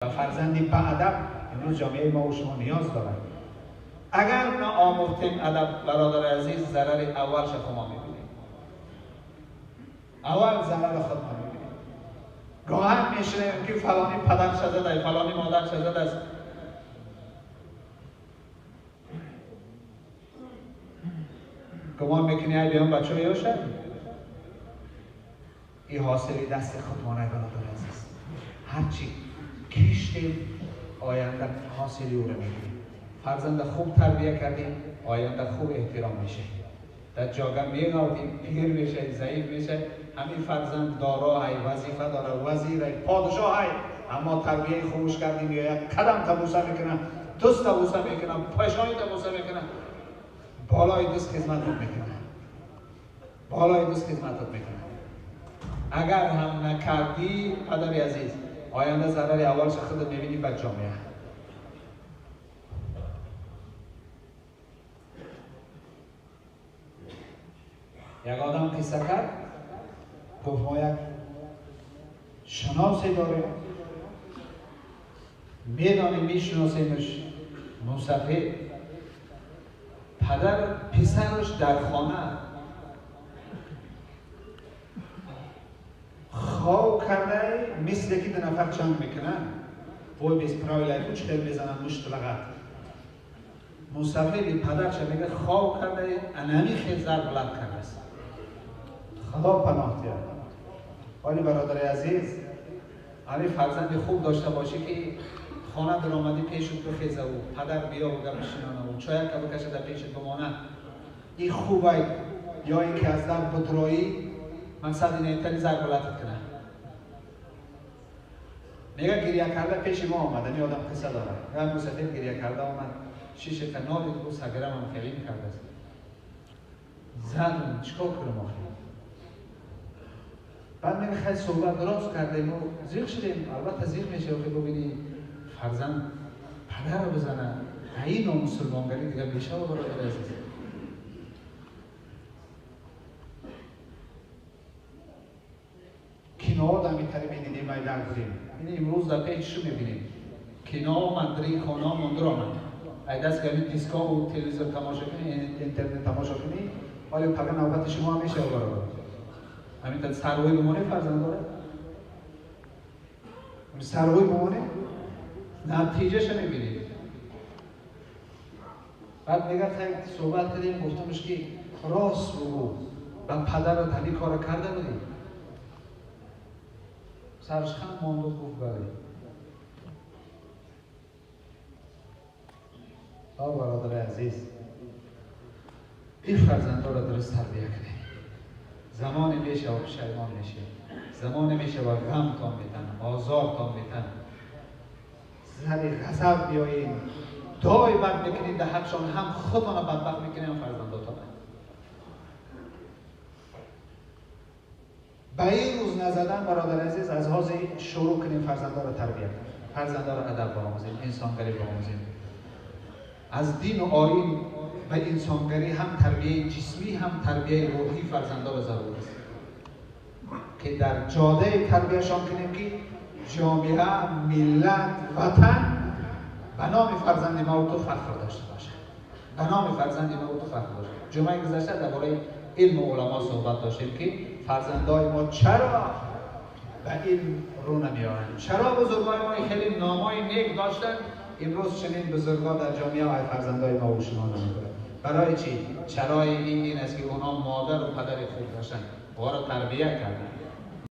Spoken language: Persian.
و فرزندی باادب امروز جامعه ما و شما نیاز دارد. اگر نه آموختیم ادب برادر عزیز، ضرر اولش خود ما میبینیم. اول ضرر خود ما میبینیم. گاهی میشنیم که فلانی پدر شده، فلانی مادر شده است. گمان میکنی ای بیان بچه ها یوشن؟ این حاصلی دست خود ما برادر عزیز. هرچی کشتیم آینده حاصلی او رو میگیریم. فرزند خوب تربیت کردیم آینده خوب احترام میشه. در جاگه میگردیم پیر میشه، ضعیف میشه. همین فرزند دارا های، وظیفه داره، وزیر های، پادشاه های، اما تربیت خوبش کردیم یا یک قدم تبوسه میکنه، دست تبوسه میکنه، پشانی تبوسه میکنه، بالای دست خدمت میکنه، بالای دست خدمت میکنه. اگر هم نکردی پدر عزیز، آینده ضرر اولش خودت میبینی به جامعه. یک آدم قصه کرد، گفت ما یک شناسی داریم، میدانیم میشناسیمش، موسفی، پدر پسرش در خانه خواب کرده مثل که دو نفر چند میکنن، وی بیس پراویلای کچ خیل میزنن مشت لغت. موسفی بی پدر چه میگه خواب کرده انمی خیل زر بلند کرده است. خدا پناه دیاد. ولی برادر عزیز، همی فرزند خوب داشته باشی که خانه در آمدی پیشت بخیزه و پدر بیا و گمشینانه و چایک که بکشه در پیشت بمانه. این خوبه یا اینکه از در بدرایی مقصد اینه انتلی زر بلند کنه. میگه گریه کرده پیش ما آمده، این آدم قصه داره. میگه موسفی گریه کرده آمد، شیشه کنالی دو سگرم هم خیلی کرده است. زن چکار کنم آخی؟ بعد میگه خیلی صحبت دراز کردیم و زیغ شدیم. البته زیغ میشه که ببینی فرزند پدر رو بزنه، این و مسلمانگری دیگه بیشه و برادر عزیز. کنا دمی تری میدیدیم میدن بودیم. این امروز در پیچ شو میبینیم. کنا مندری خانا مندر آمد. ای دست که دیسکا و تلویزیون تماشا کنی، اینترنت تماشا کنی، ولی پگه نوبت شما همیشه و برادر. همین تا سروی بمونه فرزند داره. سروی بمونه نتیجهش میبینید. بعد میگه خیلی صحبت کردیم، گفتمش که راست بگو و پدر رو تلی کار کرده بودیم. سرش خم ماند و گفت بله. برادر عزیز، این فرزندها را درست تربیه کنید. زمان میشه و پشیمان میشه، زمان میشه و غمتان میتن، آزارتان میتن، زر غضب بیایین، دعای بد میکنید در حقشان، هم خودتان بدبخت میکنید هم فرزنداتان. به این روز نزدن برادر عزیز، از حاضر شروع کنیم فرزندها را تربیت کنیم، فرزندها را ادب بیاموزیم، انسانگری بیاموزیم. از دین و آیین به انسانگری هم تربیه جسمی هم تربیه روحی فرزندها را ضرور است که در جاده تربیهشان کنیم که جامعه، ملت، وطن به نام فرزند ما و تو فخر داشته باشه. به نام فرزند ما و تو فخر داشته. جمعه گذشته درباره علم و علما صحبت داشتیم که فرزندای ما چرا به علم رو نمیارند؟ چرا بزرگای ما خیلی نامای نیک داشتن، امروز چنین بزرگان در جامعه های فرزندای ما و شما نمیکنند؟ برای چی؟ چرای این است که اونا مادر و پدر خوب داشتن، اونا رو تربیت کردن.